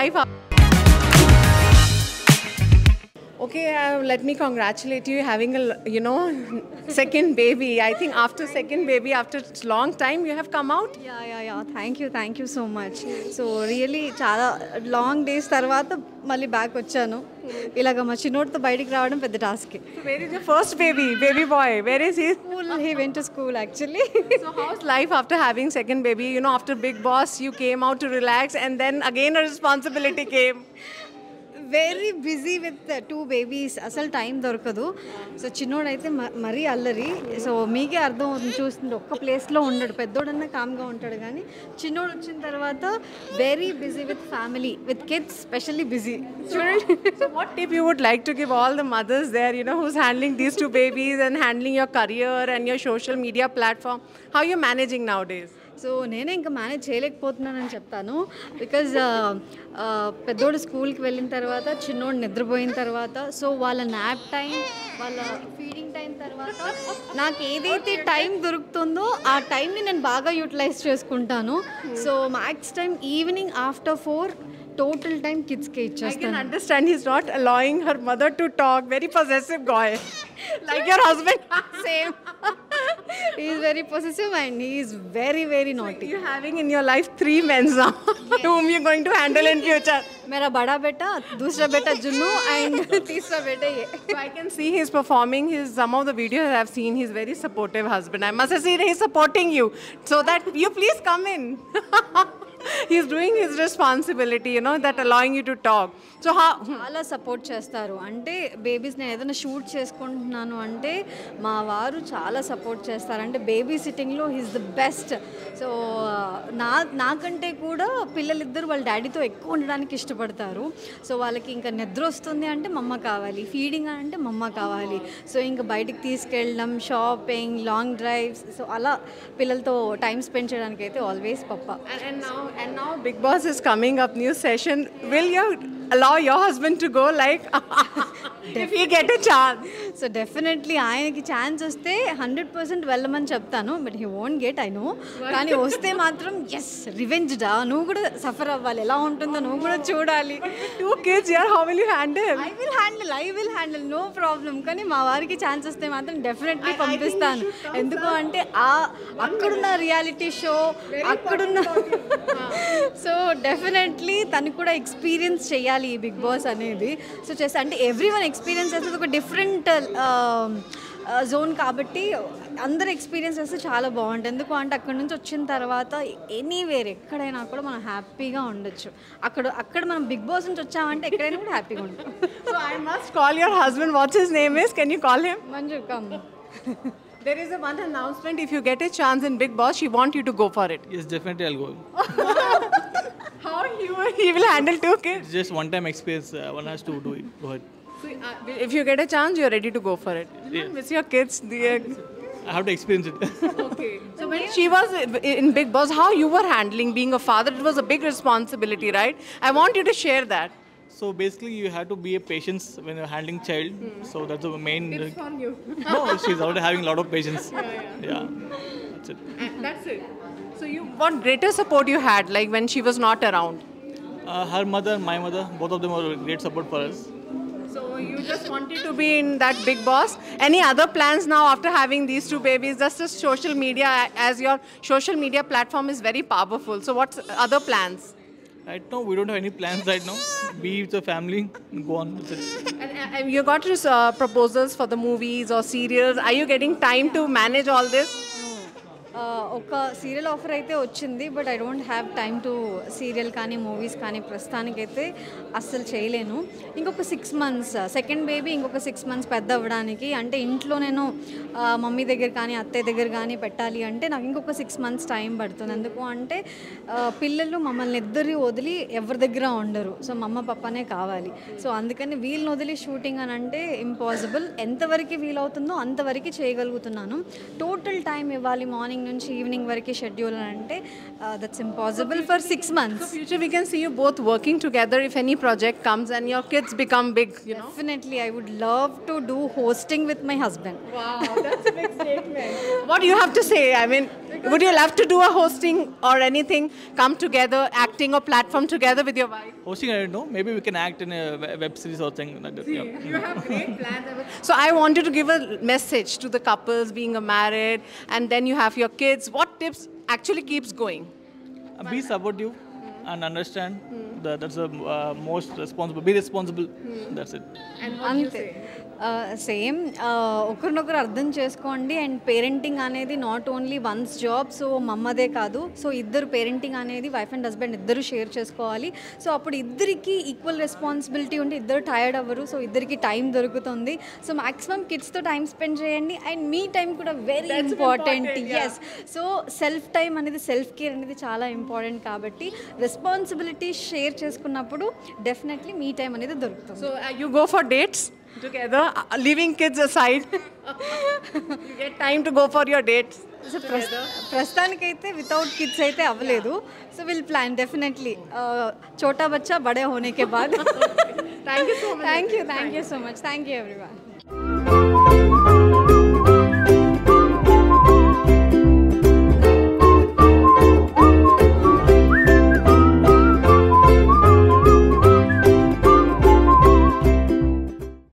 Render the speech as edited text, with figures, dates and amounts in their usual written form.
life? Okay, let me congratulate you having a second baby. I think after second baby, after long time, you have come out. Yeah. Thank you so much. So really చాలా long days తర్వాత మళ్ళీ back వచ్చాను. ఇలాగ మా చిన్నోడితో బయటికి రావడం పెద్ద task. So where is your first baby boy? Where is he? School, he went to school actually. So how's life after having second baby? After Big Boss, you came out to relax, and then again a responsibility came. Very busy with 2 babies, అసలు time దొరకదు. So చిన్నోడైతే మరీ అల్లరి. So మీకే అర్థం అవుతుంది చూస్తుంటే ఒక్క ప్లేస్లో ఉండడు. పెద్దోడన్నా కామ్గా ఉంటాడు, కానీ చిన్నోడు వచ్చిన తర్వాత very busy with family, with kids specially busy. చూడండి. So what tip you would like to give all the mothers there, who's handling these 2 babies and handling your career and your social media platform? How are you managing nowadays? So నేనే ఇంకా manage చేయలేకపోతున్నానని చెప్తాను. Because పెద్దోడు స్కూల్కి వెళ్ళిన తర్వాత, చిన్నోడు నిద్రపోయిన తర్వాత, సో వాళ్ళ నాప్ టైం, వాళ్ళ ఫీడింగ్ టైం తర్వాత నాకు ఏదైతే టైం దొరుకుతుందో ఆ టైంని నేను బాగా యూటిలైజ్ చేసుకుంటాను. So max time evening after 4 total time kids ke ichchestanu. I can understand he's not allowing her mother to talk. Very possessive guy. Like your husband. Same. He is very possessive and he is very, very naughty. So you're having in your life 3 men now. Yes. Whom you're going to handle in future. Mera bada beta, dusra beta Junnu and teesra beta ye. So I can see he's performing some of the videos I've seen. He's very supportive husband. I must have seen he's supporting you. So that you please come in. He's doing his responsibility, that allowing you to talk. So how చాలా support చేస్తారు. అంటే babies నేను ఏదైనా shoot చేసుకుంటున్నాను అంటే మా వారు చాలా సపోర్ట్ చేస్తారు. అంటే బేబీ సిట్టింగ్లో హీస్ ద బెస్ట్. సో నాకంటే కూడా పిల్లలిద్దరు వాళ్ళ డాడీతో ఎక్కువ ఉండడానికి ఇష్టపడతారు. సో వాళ్ళకి ఇంకా నిద్ర వస్తుంది అంటే మమ్మ కావాలి, ఫీడింగ్ అంటే మమ్మ కావాలి. సో ఇంకా బయటికి తీసుకెళ్ళడం, షాపింగ్, లాంగ్ డ్రైవ్స్, సో అలా పిల్లలతో టైం స్పెండ్ చేయడానికి అయితే ఆల్వేస్ పప్ప. And now Big Boss is coming up, new session. Will you allow your husband to go, like if he get a chance? So definitely ఆయనకి chance వస్తే 100% వెళ్ళమని చెప్తాను. But he won't get, I know. కానీ వస్తే మాత్రం yes, revenge డా, నువ్వు కూడా సఫర్ అవ్వాలి, ఎలా ఉంటుందో నువ్వు కూడా చూడాలి. 2 kids here, how will you handle? I will handle, no problem. కానీ మా వారికి ఛాన్స్ వస్తే మాత్రం డెఫినెట్లీ పంపిస్తాను. ఎందుకు అంటే అక్కడున్న రియాలిటీ షో, అక్కడున్న సో డెఫినెట్లీ తను కూడా ఎక్స్పీరియన్స్ చేయాలి ఈ బిగ్ బాస్ అనేది. సో చేస్తే అంటే ఎవ్రీ వన్ ఎక్స్పీరియన్స్ చేస్తే ఒక డిఫరెంట్ జోన్ కాబట్టి అందరు ఎక్స్పీరియన్స్ చేస్తే చాలా బాగుంటుంది. ఎందుకు అంటే అక్కడ నుంచి వచ్చిన తర్వాత ఎనీవేర్ ఎక్కడైనా కూడా మనం హ్యాపీగా ఉండొచ్చు. అక్కడ మనం బిగ్ బాస్ నుంచి వచ్చామంటే ఎక్కడైనా కూడా హ్యాపీగా ఉంటాం. So I must call your husband. What's his name is? Can you call him? Manju, come. There is one announcement. If you get a chance in Big Boss, she want you to go for it. Yes, definitely I'll go. How he will handle 2 kids? It's just one time experience. One has to do it. Go ahead. So, if you get a chance, you're ready to go for it. Yes. Miss your kids. I have to experience it. Okay. So when she was in Big Boss, how you were handling being a father? It was a big responsibility, right? I want you to share that. So basically, you have to be a patience when you're handling child. So that's the main. Tips from you. No, she's already having a lot of patience. Yeah. That's it. That's it. So what greater support you had, like when she was not around? Her mother, my mother, both of them were great support for us. So you just wanted to be in that Big Boss. Any other plans now after having these 2 babies? Just as social media, as your social media platform is very powerful. So what's other plans? Right now, we don't have any plans right now. Be with the family and go on with it. And you got proposals for the movies or serials. Are you getting time to manage all this? ఒక serial offer అయితే వచ్చింది. But I don't have time to serial కానీ movies కానీ ప్రస్తుతానికైతే అస్సలు చేయలేను. ఇంకొక 6 months second baby ఇంకొక 6 months పెద్ద అవ్వడానికి, అంటే ఇంట్లో నేను మమ్మీ దగ్గర కానీ అత్తయ్య దగ్గర కానీ పెట్టాలి అంటే నాకు ఇంకొక 6 months టైం పడుతుంది. ఎందుకు అంటే పిల్లలు మమ్మల్ని ఇద్దరు వదిలి ఎవరి దగ్గర ఉండరు. సో మమ్మ పప్పనే కావాలి. సో అందుకని వీళ్ళని వదిలి షూటింగ్ అని అంటే ఇంపాసిబుల్. ఎంతవరకు వీలవుతుందో అంతవరకు చేయగలుగుతున్నాను. టోటల్ టైం ఇవ్వాలి మార్నింగ్ నుంచి ఈవినింగ్ వరకు షెడ్యూల్ అని అంటే that's impossible for 6 months. So future we can see you both working together if any project comes and your kids become big, Definitely, I would love to do hosting with my husband. Wow, that's a big statement. What do you have to say? I mean, Would you love to do a hosting or anything? Come together, acting or platform together with your wife? Hosting, I don't know. Maybe we can act in a web series or something like that. See, Yeah. you have great plans. So I wanted to give a message to the couples being married, and then you have your kids. What tips actually keeps going? Be supportive and understand that that's the most responsible. Be responsible. That's it. అంతే same ఒకరినొకరు అర్థం చేసుకోండి. And parenting అనేది not only one's job. So మమ్మదే కాదు, so ఇద్దరు parenting అనేది wife and husband ఇద్దరు షేర్ చేసుకోవాలి. సో అప్పుడు ఇద్దరికి ఈక్వల్ రెస్పాన్సిబిలిటీ ఉంటే ఇద్దరు టైర్డ్ అవ్వరు. సో ఇద్దరికి టైం దొరుకుతుంది. సో మ్యాక్సిమం కిడ్స్తో టైం స్పెండ్ చేయండి. అండ్ మీ టైం కూడా very important. Yes, so self time అనేది, సెల్ఫ్ కేర్ అనేది చాలా ఇంపార్టెంట్. కాబట్టి రెస్పాన్సిబిలిటీ షేర్ చేసుకున్నప్పుడు డెఫినెట్లీ మీ టైం అనేది దొరుకుతుంది. So you go for dates together, leaving kids aside. You get time to go for your dates. So ప్రస్తుతానికైతే without kids అయితే అవ్వలేదు. సో విల్ ప్లాన్ డెఫినెట్లీ చోటా బచ్చా బడే హోనే కే బాద్. Thank you so much. Thank you so much. Thank you everyone.